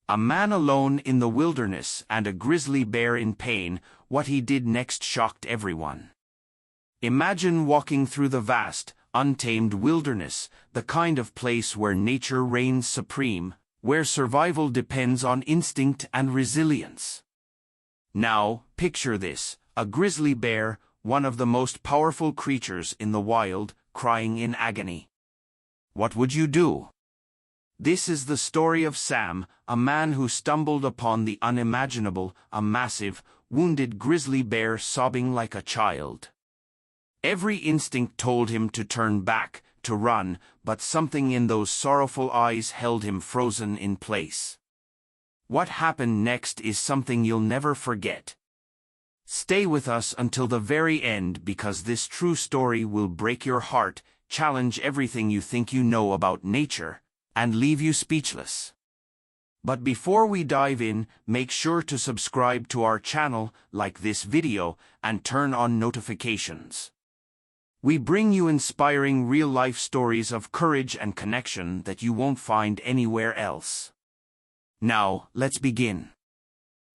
A man alone in the wilderness and a grizzly bear in pain. What he did next shocked everyone. Imagine walking through the vast, untamed wilderness, the kind of place where nature reigns supreme, where survival depends on instinct and resilience. Now, picture this, a grizzly bear, one of the most powerful creatures in the wild, crying in agony. What would you do? This is the story of Sam, a man who stumbled upon the unimaginable, a massive, wounded grizzly bear sobbing like a child. Every instinct told him to turn back, to run, but something in those sorrowful eyes held him frozen in place. What happened next is something you'll never forget. Stay with us until the very end because this true story will break your heart, challenge everything you think you know about nature, and leave you speechless. But before we dive in, make sure to subscribe to our channel, like this video, and turn on notifications. We bring you inspiring real-life stories of courage and connection that you won't find anywhere else. Now, let's begin.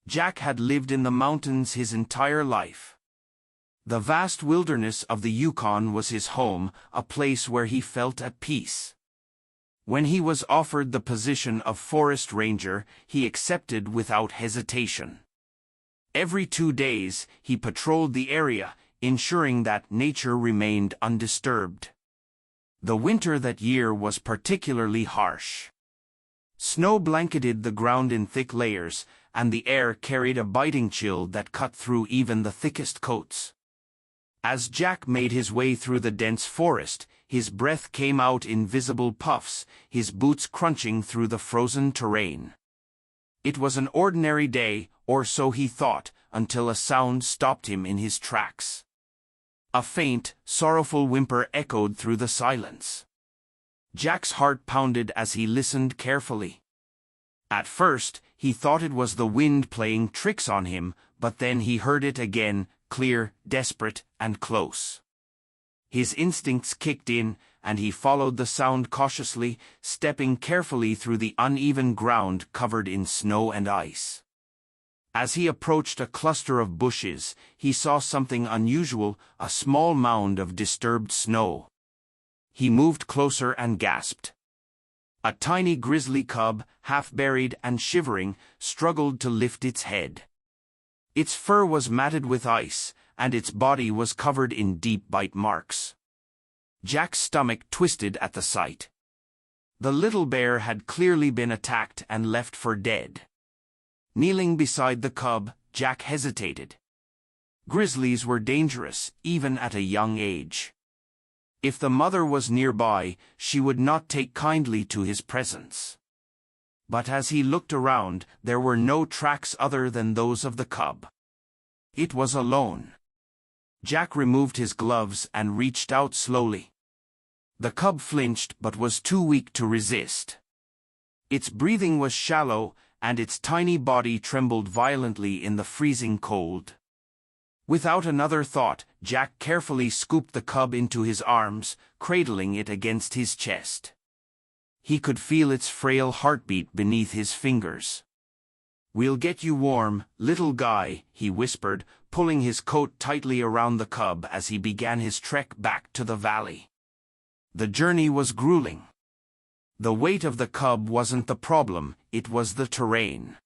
Jack had lived in the mountains his entire life. The vast wilderness of the Yukon was his home, a place where he felt at peace. When he was offered the position of forest ranger, he accepted without hesitation. Every 2 days, he patrolled the area, ensuring that nature remained undisturbed. The winter that year was particularly harsh. Snow blanketed the ground in thick layers, and the air carried a biting chill that cut through even the thickest coats. As Jack made his way through the dense forest, his breath came out in visible puffs, his boots crunching through the frozen terrain. It was an ordinary day, or so he thought, until a sound stopped him in his tracks. A faint, sorrowful whimper echoed through the silence. Jack's heart pounded as he listened carefully. At first, he thought it was the wind playing tricks on him, but then he heard it again, clear, desperate, and close. His instincts kicked in, and he followed the sound cautiously, stepping carefully through the uneven ground covered in snow and ice. As he approached a cluster of bushes, he saw something unusual, a small mound of disturbed snow. He moved closer and gasped. A tiny grizzly cub, half-buried and shivering, struggled to lift its head. Its fur was matted with ice, and its body was covered in deep bite marks. Jack's stomach twisted at the sight. The little bear had clearly been attacked and left for dead. Kneeling beside the cub, Jack hesitated. Grizzlies were dangerous, even at a young age. If the mother was nearby, she would not take kindly to his presence. But as he looked around, there were no tracks other than those of the cub. It was alone. Jack removed his gloves and reached out slowly. The cub flinched but was too weak to resist. Its breathing was shallow, and its tiny body trembled violently in the freezing cold. Without another thought, Jack carefully scooped the cub into his arms, cradling it against his chest. He could feel its frail heartbeat beneath his fingers. "We'll get you warm, little guy," he whispered, pulling his coat tightly around the cub as he began his trek back to the valley. The journey was grueling. The weight of the cub wasn't the problem, it was the terrain.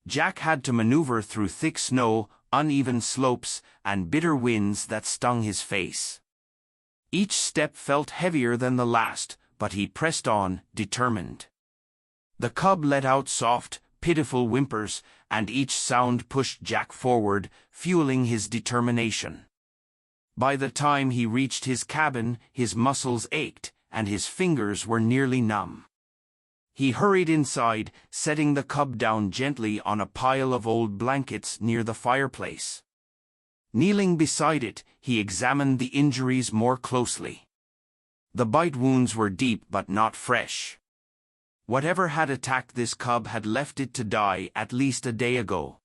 Jack had to maneuver through thick snow, uneven slopes, and bitter winds that stung his face. Each step felt heavier than the last, but he pressed on, determined. The cub let out soft, pitiful whimpers, and each sound pushed Jack forward, fueling his determination. By the time he reached his cabin, his muscles ached, and his fingers were nearly numb. He hurried inside, setting the cub down gently on a pile of old blankets near the fireplace. Kneeling beside it, he examined the injuries more closely. The bite wounds were deep but not fresh. Whatever had attacked this cub had left it to die at least a day ago.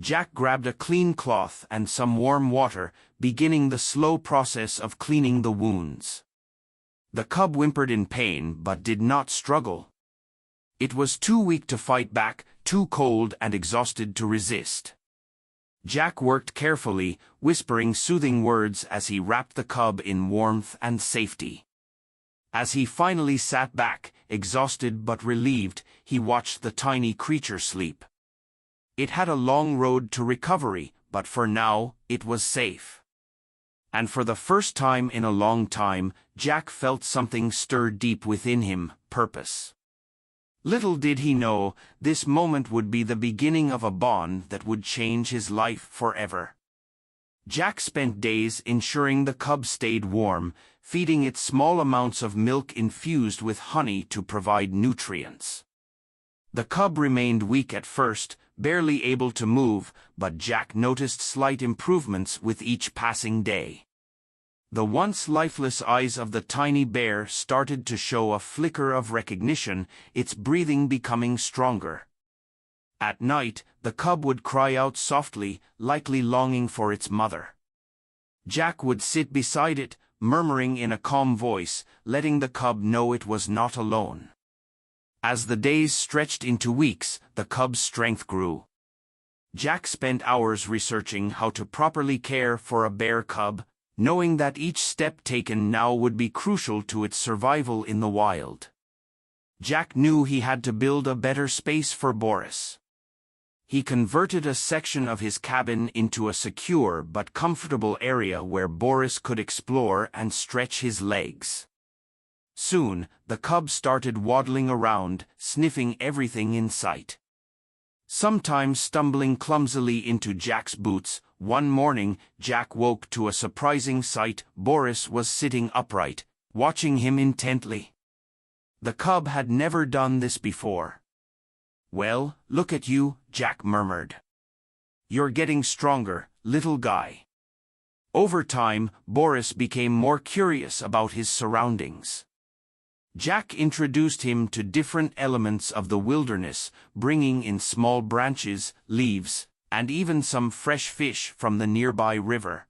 Jack grabbed a clean cloth and some warm water, beginning the slow process of cleaning the wounds. The cub whimpered in pain but did not struggle. It was too weak to fight back, too cold and exhausted to resist. Jack worked carefully, whispering soothing words as he wrapped the cub in warmth and safety. As he finally sat back, exhausted but relieved, he watched the tiny creature sleep. It had a long road to recovery, but for now, it was safe. And for the first time in a long time, Jack felt something stir deep within him: purpose. Little did he know, this moment would be the beginning of a bond that would change his life forever. Jack spent days ensuring the cub stayed warm, feeding it small amounts of milk infused with honey to provide nutrients. The cub remained weak at first, barely able to move, but Jack noticed slight improvements with each passing day. The once lifeless eyes of the tiny bear started to show a flicker of recognition, its breathing becoming stronger. At night, the cub would cry out softly, likely longing for its mother. Jack would sit beside it, murmuring in a calm voice, letting the cub know it was not alone. As the days stretched into weeks, the cub's strength grew. Jack spent hours researching how to properly care for a bear cub, knowing that each step taken now would be crucial to its survival in the wild. Jack knew he had to build a better space for Boris. He converted a section of his cabin into a secure but comfortable area where Boris could explore and stretch his legs. Soon, the cub started waddling around, sniffing everything in sight. Sometimes stumbling clumsily into Jack's boots. One morning, Jack woke to a surprising sight: Boris was sitting upright, watching him intently. The cub had never done this before. "Well, look at you," Jack murmured. "You're getting stronger, little guy." Over time, Boris became more curious about his surroundings. Jack introduced him to different elements of the wilderness, bringing in small branches, leaves, and even some fresh fish from the nearby river.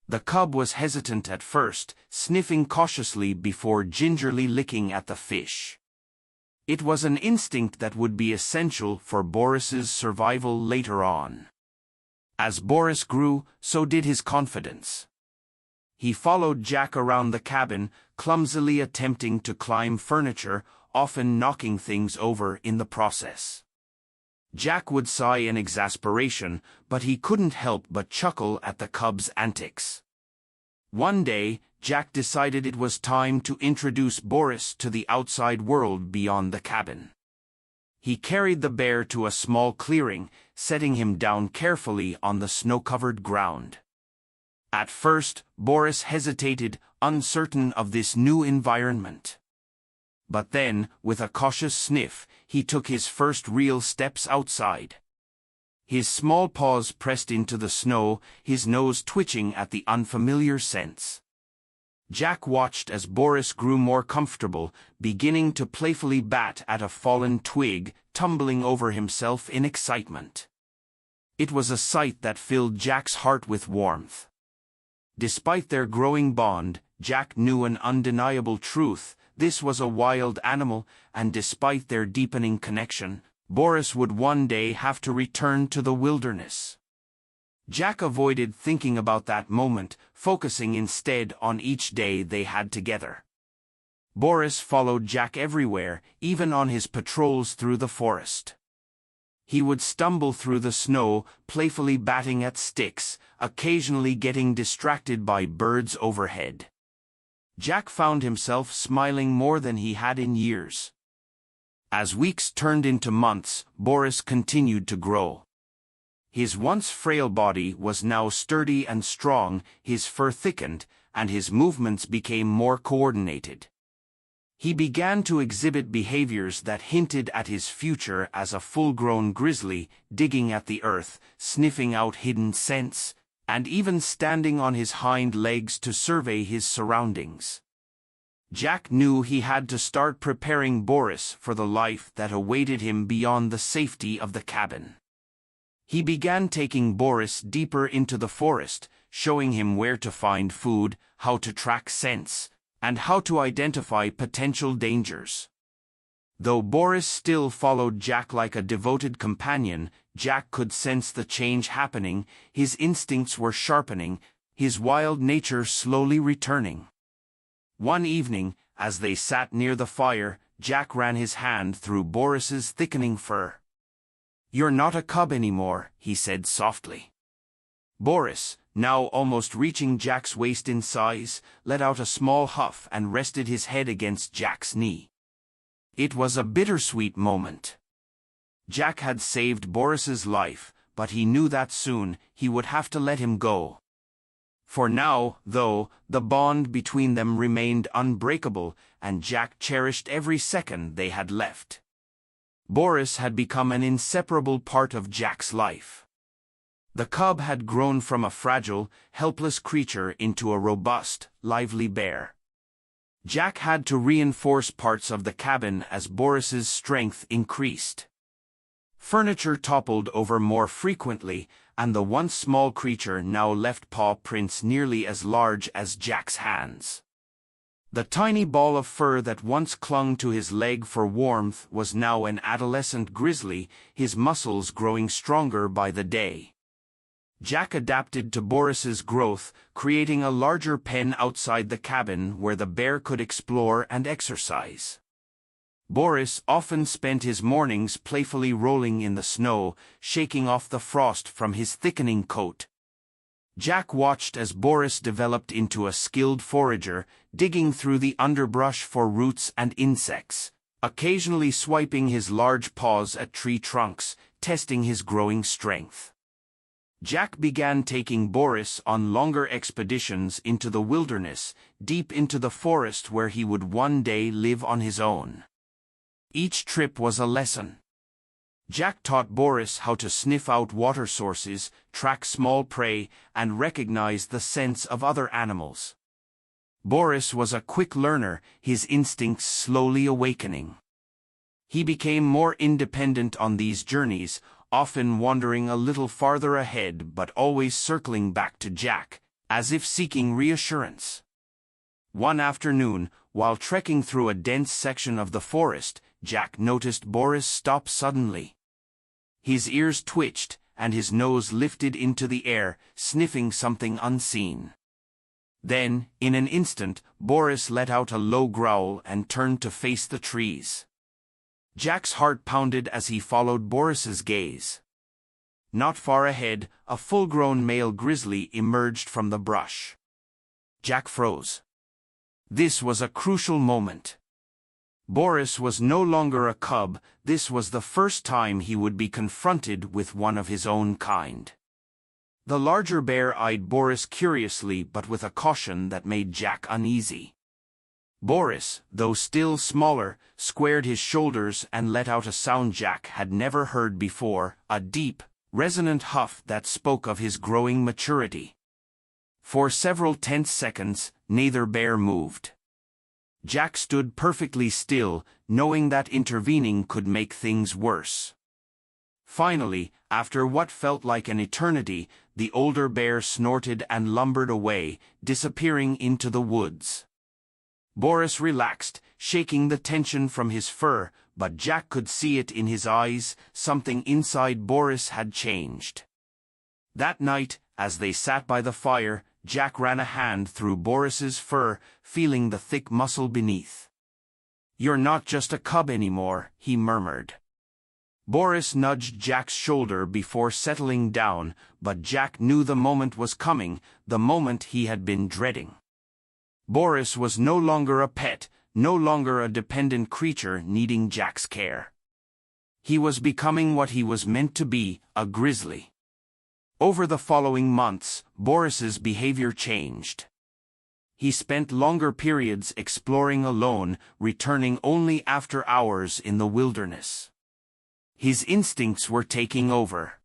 The cub was hesitant at first, sniffing cautiously before gingerly licking at the fish. It was an instinct that would be essential for Boris's survival later on. As Boris grew, so did his confidence. He followed Jack around the cabin, clumsily attempting to climb furniture, often knocking things over in the process. Jack would sigh in exasperation, but he couldn't help but chuckle at the cub's antics. One day, Jack decided it was time to introduce Boris to the outside world beyond the cabin. He carried the bear to a small clearing, setting him down carefully on the snow-covered ground. At first, Boris hesitated, uncertain of this new environment. But then, with a cautious sniff, he took his first real steps outside. His small paws pressed into the snow, his nose twitching at the unfamiliar scents. Jack watched as Boris grew more comfortable, beginning to playfully bat at a fallen twig, tumbling over himself in excitement. It was a sight that filled Jack's heart with warmth. Despite their growing bond, Jack knew an undeniable truth: this was a wild animal, and despite their deepening connection, Boris would one day have to return to the wilderness. Jack avoided thinking about that moment, focusing instead on each day they had together. Boris followed Jack everywhere, even on his patrols through the forest. He would stumble through the snow, playfully batting at sticks, occasionally getting distracted by birds overhead. Jack found himself smiling more than he had in years. As weeks turned into months, Boris continued to grow. His once frail body was now sturdy and strong, his fur thickened, and his movements became more coordinated. He began to exhibit behaviors that hinted at his future as a full-grown grizzly, digging at the earth, sniffing out hidden scents, and even standing on his hind legs to survey his surroundings. Jack knew he had to start preparing Boris for the life that awaited him beyond the safety of the cabin. He began taking Boris deeper into the forest, showing him where to find food, how to track scents, and how to identify potential dangers. Though Boris still followed Jack like a devoted companion, Jack could sense the change happening, his instincts were sharpening, his wild nature slowly returning. One evening, as they sat near the fire, Jack ran his hand through Boris's thickening fur. "You're not a cub anymore," he said softly. Boris, now almost reaching Jack's waist in size, let out a small huff and rested his head against Jack's knee. It was a bittersweet moment. Jack had saved Boris's life, but he knew that soon he would have to let him go. For now, though, the bond between them remained unbreakable, and Jack cherished every second they had left. Boris had become an inseparable part of Jack's life. The cub had grown from a fragile, helpless creature into a robust, lively bear. Jack had to reinforce parts of the cabin as Boris's strength increased. Furniture toppled over more frequently, and the once small creature now left paw prints nearly as large as Jack's hands. The tiny ball of fur that once clung to his leg for warmth was now an adolescent grizzly, his muscles growing stronger by the day. Jack adapted to Boris's growth, creating a larger pen outside the cabin where the bear could explore and exercise. Boris often spent his mornings playfully rolling in the snow, shaking off the frost from his thickening coat. Jack watched as Boris developed into a skilled forager, digging through the underbrush for roots and insects, occasionally swiping his large paws at tree trunks, testing his growing strength. Jack began taking Boris on longer expeditions into the wilderness, deep into the forest where he would one day live on his own. Each trip was a lesson. Jack taught Boris how to sniff out water sources, track small prey, and recognize the scents of other animals. Boris was a quick learner, his instincts slowly awakening. He became more independent on these journeys, often wandering a little farther ahead but always circling back to Jack, as if seeking reassurance. One afternoon, while trekking through a dense section of the forest, Jack noticed Boris stop suddenly. His ears twitched, and his nose lifted into the air, sniffing something unseen. Then, in an instant, Boris let out a low growl and turned to face the trees. Jack's heart pounded as he followed Boris's gaze. Not far ahead, a full-grown male grizzly emerged from the brush. Jack froze. This was a crucial moment. Boris was no longer a cub, this was the first time he would be confronted with one of his own kind. The larger bear eyed Boris curiously but with a caution that made Jack uneasy. Boris, though still smaller, squared his shoulders and let out a sound Jack had never heard before, a deep, resonant huff that spoke of his growing maturity. For several tense seconds, neither bear moved. Jack stood perfectly still, knowing that intervening could make things worse. Finally, after what felt like an eternity, the older bear snorted and lumbered away, disappearing into the woods. Boris relaxed, shaking the tension from his fur, but Jack could see it in his eyes, something inside Boris had changed. That night, as they sat by the fire, Jack ran a hand through Boris's fur, feeling the thick muscle beneath. "You're not just a cub anymore," he murmured. Boris nudged Jack's shoulder before settling down, but Jack knew the moment was coming, the moment he had been dreading. Boris was no longer a pet, no longer a dependent creature needing Jack's care. He was becoming what he was meant to be, a grizzly. Over the following months, Boris's behavior changed. He spent longer periods exploring alone, returning only after hours in the wilderness. His instincts were taking over.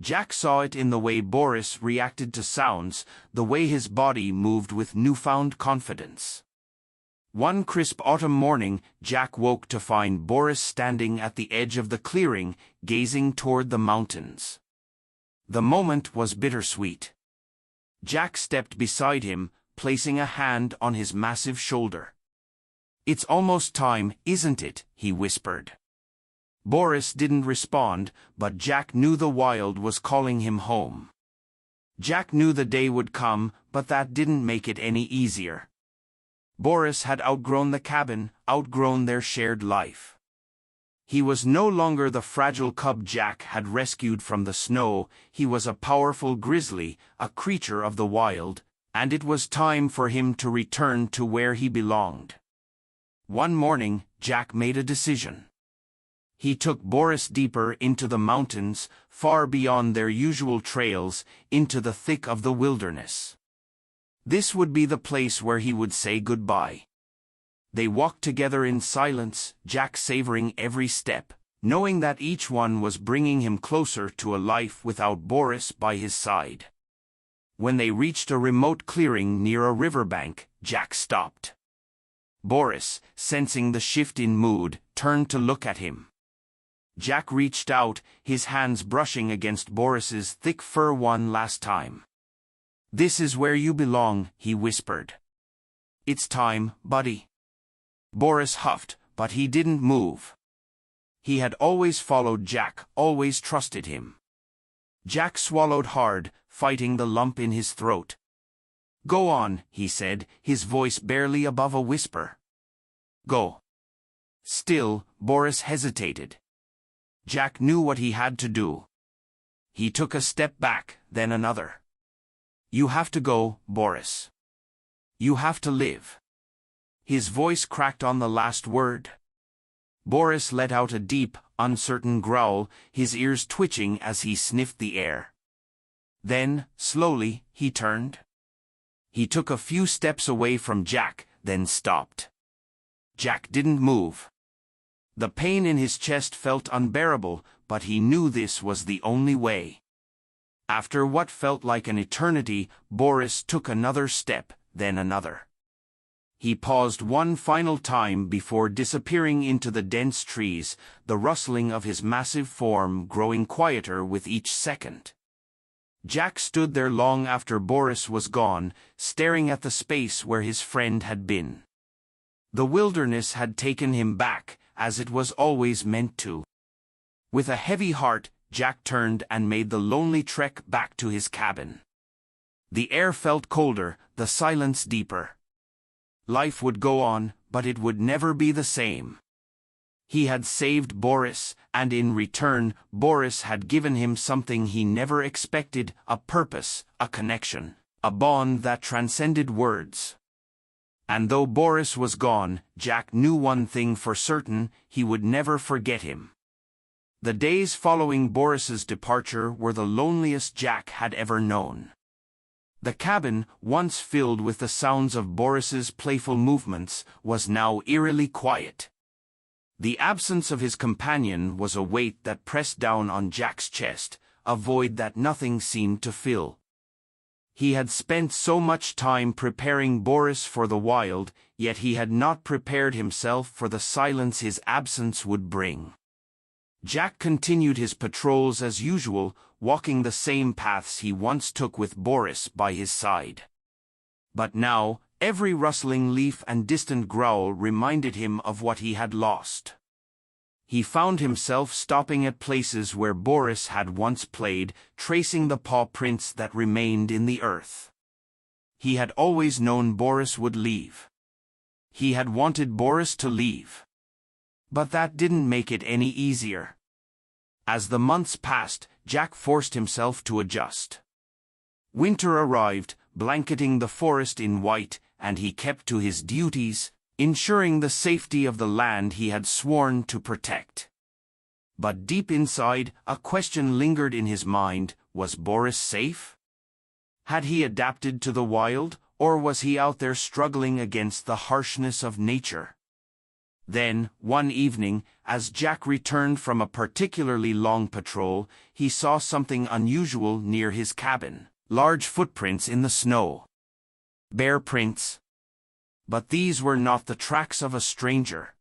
Jack saw it in the way Boris reacted to sounds, the way his body moved with newfound confidence. One crisp autumn morning, Jack woke to find Boris standing at the edge of the clearing, gazing toward the mountains. The moment was bittersweet. Jack stepped beside him, placing a hand on his massive shoulder. "It's almost time, isn't it?" he whispered. Boris didn't respond, but Jack knew the wild was calling him home. Jack knew the day would come, but that didn't make it any easier. Boris had outgrown the cabin, outgrown their shared life. He was no longer the fragile cub Jack had rescued from the snow. He was a powerful grizzly, a creature of the wild, and it was time for him to return to where he belonged. One morning, Jack made a decision. He took Boris deeper into the mountains, far beyond their usual trails, into the thick of the wilderness. This would be the place where he would say goodbye. They walked together in silence, Jack savoring every step, knowing that each one was bringing him closer to a life without Boris by his side. When they reached a remote clearing near a riverbank, Jack stopped. Boris, sensing the shift in mood, turned to look at him. Jack reached out, his hands brushing against Boris's thick fur one last time. "This is where you belong," he whispered. "It's time, buddy." Boris huffed, but he didn't move. He had always followed Jack, always trusted him. Jack swallowed hard, fighting the lump in his throat. "Go on," he said, his voice barely above a whisper. "Go." Still, Boris hesitated. Jack knew what he had to do. He took a step back, then another. "You have to go, Boris. You have to live." His voice cracked on the last word. Boris let out a deep, uncertain growl, his ears twitching as he sniffed the air. Then, slowly, he turned. He took a few steps away from Jack, then stopped. Jack didn't move. The pain in his chest felt unbearable, but he knew this was the only way. After what felt like an eternity, Boris took another step, then another. He paused one final time before disappearing into the dense trees, the rustling of his massive form growing quieter with each second. Jack stood there long after Boris was gone, staring at the space where his friend had been. The wilderness had taken him back, as it was always meant to. With a heavy heart, Jack turned and made the lonely trek back to his cabin. The air felt colder, the silence deeper. Life would go on, but it would never be the same. He had saved Boris, and in return, Boris had given him something he never expected, a purpose, a connection, a bond that transcended words. And though Boris was gone, Jack knew one thing for certain: he would never forget him. The days following Boris's departure were the loneliest Jack had ever known. The cabin, once filled with the sounds of Boris's playful movements, was now eerily quiet. The absence of his companion was a weight that pressed down on Jack's chest, a void that nothing seemed to fill. He had spent so much time preparing Boris for the wild, yet he had not prepared himself for the silence his absence would bring. Jack continued his patrols as usual, walking the same paths he once took with Boris by his side. But now, every rustling leaf and distant growl reminded him of what he had lost. He found himself stopping at places where Boris had once played, tracing the paw prints that remained in the earth. He had always known Boris would leave. He had wanted Boris to leave. But that didn't make it any easier. As the months passed, Jack forced himself to adjust. Winter arrived, blanketing the forest in white, and he kept to his duties, ensuring the safety of the land he had sworn to protect. But deep inside, a question lingered in his mind: was Boris safe? Had he adapted to the wild, or was he out there struggling against the harshness of nature? Then, one evening, as Jack returned from a particularly long patrol, he saw something unusual near his cabin: large footprints in the snow. Bare prints. But these were not the tracks of a stranger.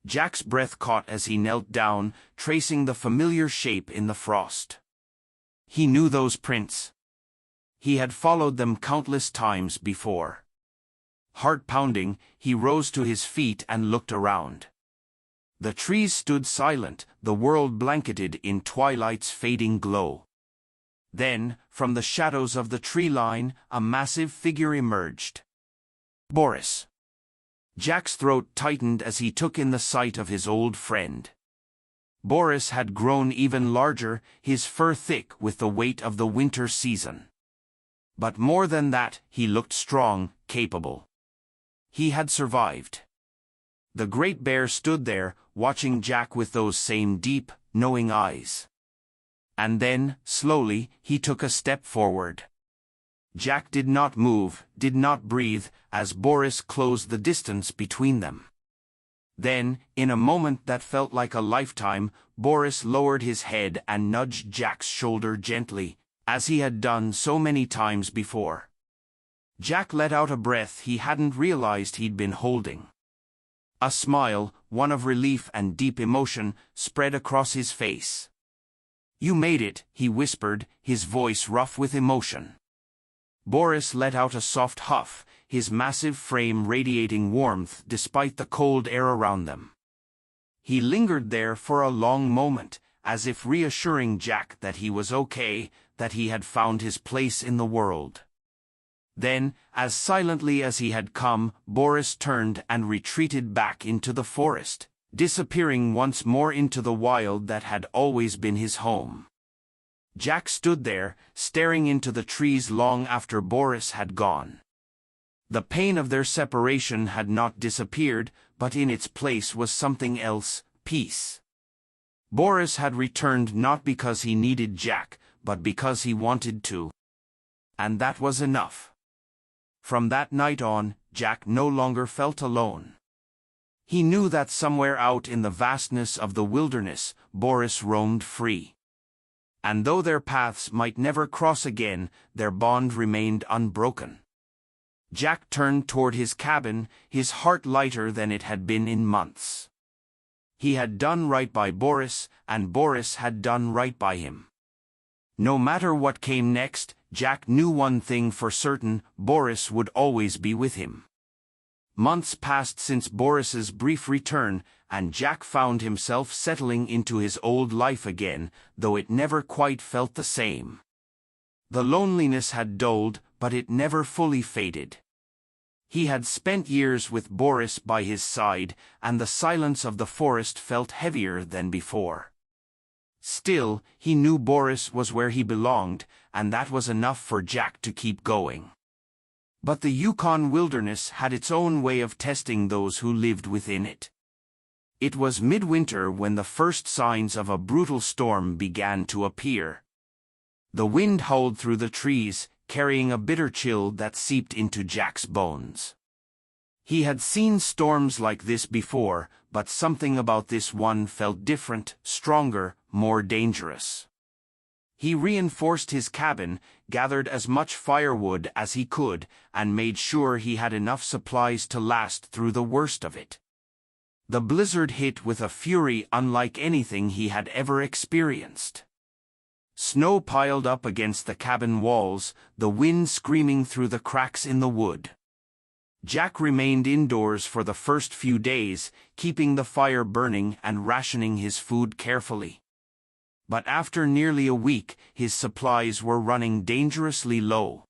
Jack's breath caught as he knelt down, tracing the familiar shape in the frost. He knew those prints. He had followed them countless times before. Heart pounding, he rose to his feet and looked around. The trees stood silent, the world blanketed in twilight's fading glow. Then, from the shadows of the tree line, a massive figure emerged. Boris. Jack's throat tightened as he took in the sight of his old friend. Boris had grown even larger, his fur thick with the weight of the winter season. But more than that, he looked strong, capable. He had survived. The great bear stood there, watching Jack with those same deep, knowing eyes. And then, slowly, he took a step forward. Jack did not move, did not breathe, as Boris closed the distance between them. Then, in a moment that felt like a lifetime, Boris lowered his head and nudged Jack's shoulder gently, as he had done so many times before. Jack let out a breath he hadn't realized he'd been holding. A smile, one of relief and deep emotion, spread across his face. "You made it," he whispered, his voice rough with emotion. Boris let out a soft huff, his massive frame radiating warmth despite the cold air around them. He lingered there for a long moment, as if reassuring Jack that he was okay, that he had found his place in the world. Then, as silently as he had come, Boris turned and retreated back into the forest, disappearing once more into the wild that had always been his home. Jack stood there, staring into the trees long after Boris had gone. The pain of their separation had not disappeared, but in its place was something else, peace. Boris had returned not because he needed Jack, but because he wanted to. And that was enough. From that night on, Jack no longer felt alone. He knew that somewhere out in the vastness of the wilderness, Boris roamed free. And though their paths might never cross again, their bond remained unbroken. Jack turned toward his cabin, his heart lighter than it had been in months. He had done right by Boris, and Boris had done right by him. No matter what came next, Jack knew one thing for certain: Boris would always be with him. Months passed since Boris's brief return, and Jack found himself settling into his old life again, though it never quite felt the same. The loneliness had dulled, but it never fully faded. He had spent years with Boris by his side, and the silence of the forest felt heavier than before. Still, he knew Boris was where he belonged, and that was enough for Jack to keep going. But the Yukon wilderness had its own way of testing those who lived within it. It was midwinter when the first signs of a brutal storm began to appear. The wind howled through the trees, carrying a bitter chill that seeped into Jack's bones. He had seen storms like this before, but something about this one felt different, stronger, more dangerous. He reinforced his cabin, gathered as much firewood as he could, and made sure he had enough supplies to last through the worst of it. The blizzard hit with a fury unlike anything he had ever experienced. Snow piled up against the cabin walls, the wind screaming through the cracks in the wood. Jack remained indoors for the first few days, keeping the fire burning and rationing his food carefully. But after nearly a week, his supplies were running dangerously low.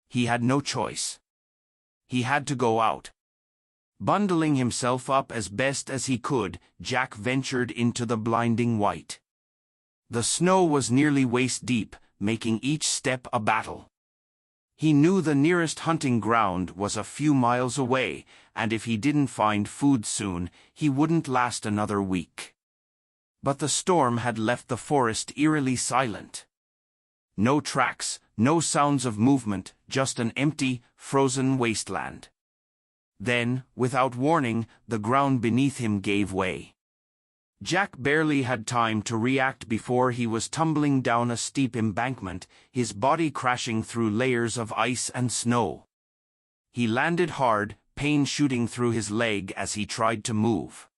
He had no choice. He had to go out. Bundling himself up as best as he could, Jack ventured into the blinding white. The snow was nearly waist-deep, making each step a battle. He knew the nearest hunting ground was a few miles away, and if he didn't find food soon, he wouldn't last another week. But the storm had left the forest eerily silent. No tracks, no sounds of movement, just an empty, frozen wasteland. Then, without warning, the ground beneath him gave way. Jack barely had time to react before he was tumbling down a steep embankment, his body crashing through layers of ice and snow. He landed hard, pain shooting through his leg as he tried to move.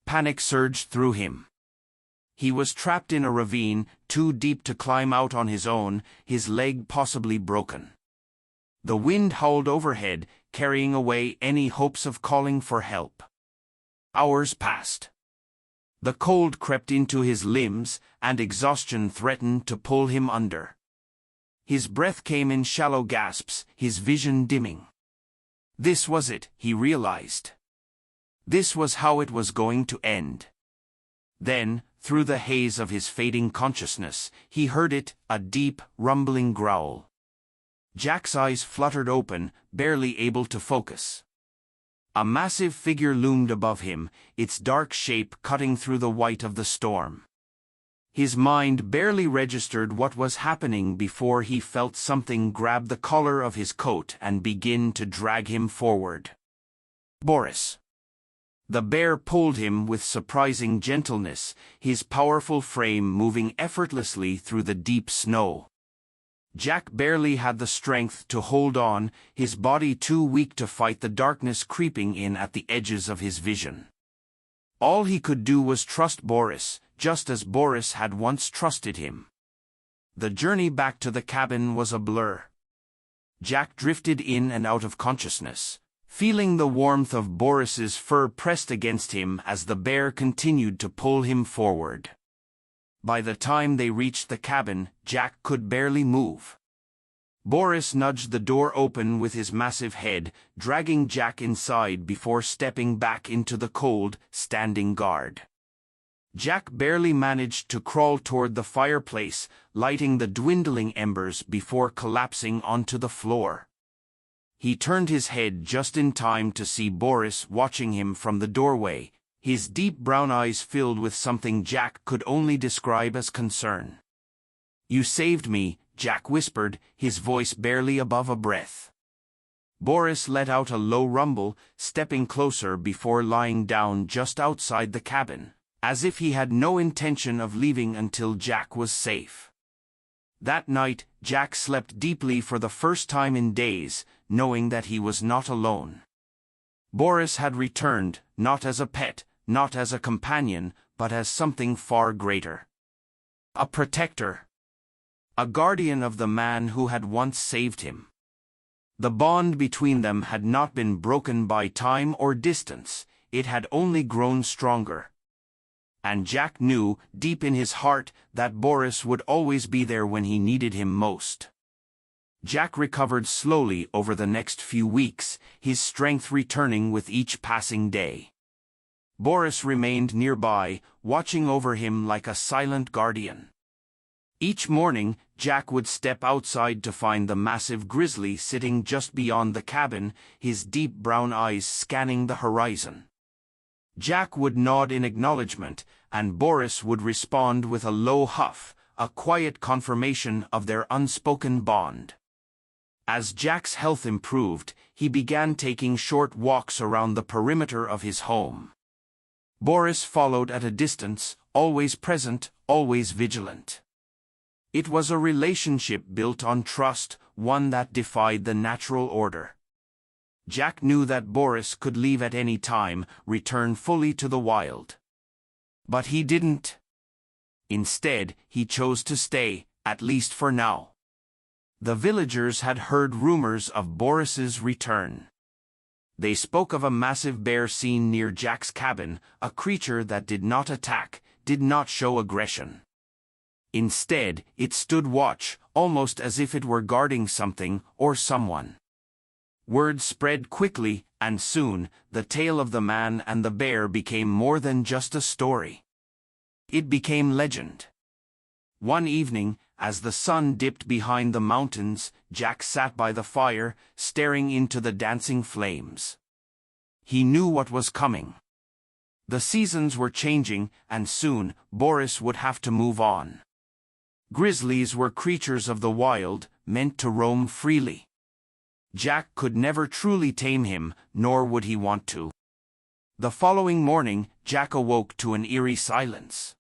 Panic surged through him. He was trapped in a ravine, too deep to climb out on his own, his leg possibly broken. The wind howled overhead, carrying away any hopes of calling for help. Hours passed. The cold crept into his limbs, and exhaustion threatened to pull him under. His breath came in shallow gasps, his vision dimming. This was it, he realized. This was how it was going to end. Then, through the haze of his fading consciousness, he heard it, a deep, rumbling growl. Jack's eyes fluttered open, barely able to focus. A massive figure loomed above him, its dark shape cutting through the white of the storm. His mind barely registered what was happening before he felt something grab the collar of his coat and begin to drag him forward. Boris. The bear pulled him with surprising gentleness, his powerful frame moving effortlessly through the deep snow. Jack barely had the strength to hold on, his body too weak to fight the darkness creeping in at the edges of his vision. All he could do was trust Boris, just as Boris had once trusted him. The journey back to the cabin was a blur. Jack drifted in and out of consciousness, feeling the warmth of Boris's fur pressed against him as the bear continued to pull him forward. By the time they reached the cabin, Jack could barely move. Boris nudged the door open with his massive head, dragging Jack inside before stepping back into the cold, standing guard. Jack barely managed to crawl toward the fireplace, lighting the dwindling embers before collapsing onto the floor. He turned his head just in time to see Boris watching him from the doorway, his deep brown eyes filled with something Jack could only describe as concern. "You saved me," Jack whispered, his voice barely above a breath. Boris let out a low rumble, stepping closer before lying down just outside the cabin, as if he had no intention of leaving until Jack was safe. That night, Jack slept deeply for the first time in days, knowing that he was not alone. Boris had returned, not as a pet, not as a companion, but as something far greater. A protector. A guardian of the man who had once saved him. The bond between them had not been broken by time or distance, it had only grown stronger. And Jack knew, deep in his heart, that Boris would always be there when he needed him most. Jack recovered slowly over the next few weeks, his strength returning with each passing day. Boris remained nearby, watching over him like a silent guardian. Each morning, Jack would step outside to find the massive Grizzly sitting just beyond the cabin, his deep brown eyes scanning the horizon. Jack would nod in acknowledgement, and Boris would respond with a low huff, a quiet confirmation of their unspoken bond. As Jack's health improved, he began taking short walks around the perimeter of his home. Boris followed at a distance, always present, always vigilant. It was a relationship built on trust, one that defied the natural order. Jack knew that Boris could leave at any time, return fully to the wild. But he didn't. Instead, he chose to stay, at least for now. The villagers had heard rumors of Boris's return. They spoke of a massive bear seen near Jack's cabin, a creature that did not attack, did not show aggression. Instead, it stood watch, almost as if it were guarding something or someone. Word spread quickly, and soon, the tale of the man and the bear became more than just a story. It became legend. One evening, as the sun dipped behind the mountains, Jack sat by the fire, staring into the dancing flames. He knew what was coming. The seasons were changing, and soon, Boris would have to move on. Grizzlies were creatures of the wild, meant to roam freely. Jack could never truly tame him, nor would he want to. The following morning, Jack awoke to an eerie silence.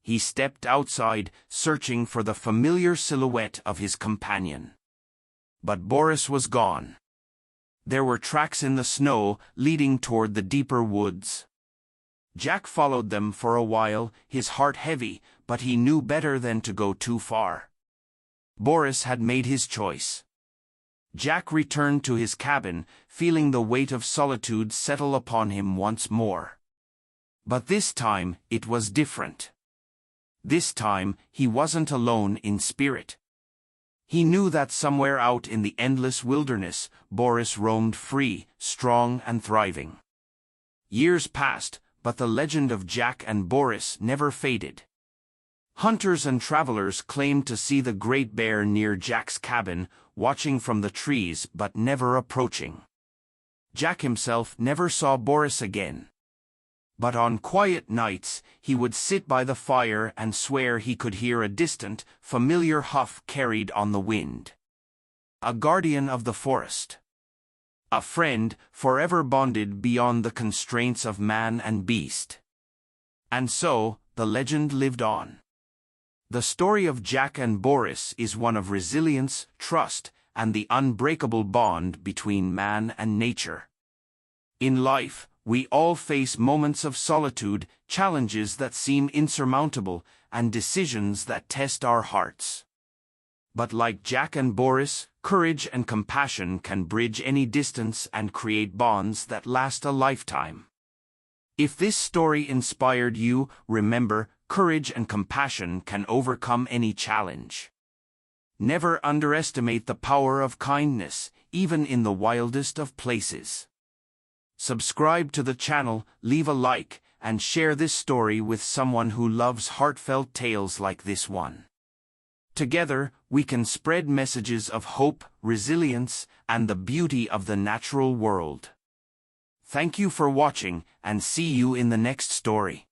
He stepped outside, searching for the familiar silhouette of his companion. But Boris was gone. There were tracks in the snow, leading toward the deeper woods. Jack followed them for a while, his heart heavy, but he knew better than to go too far. Boris had made his choice. Jack returned to his cabin, feeling the weight of solitude settle upon him once more. But this time, it was different. This time, he wasn't alone in spirit. He knew that somewhere out in the endless wilderness, Boris roamed free, strong and thriving. Years passed, but the legend of Jack and Boris never faded. Hunters and travelers claimed to see the great bear near Jack's cabin, watching from the trees but never approaching. Jack himself never saw Boris again. But on quiet nights, he would sit by the fire and swear he could hear a distant, familiar huff carried on the wind. A guardian of the forest. A friend, forever bonded beyond the constraints of man and beast. And so, the legend lived on. The story of Jack and Boris is one of resilience, trust, and the unbreakable bond between man and nature. In life, we all face moments of solitude, challenges that seem insurmountable, and decisions that test our hearts. But like Jack and Boris, courage and compassion can bridge any distance and create bonds that last a lifetime. If this story inspired you, remember, courage and compassion can overcome any challenge. Never underestimate the power of kindness, even in the wildest of places. Subscribe to the channel, leave a like, and share this story with someone who loves heartfelt tales like this one. Together, we can spread messages of hope, resilience, and the beauty of the natural world. Thank you for watching, and see you in the next story.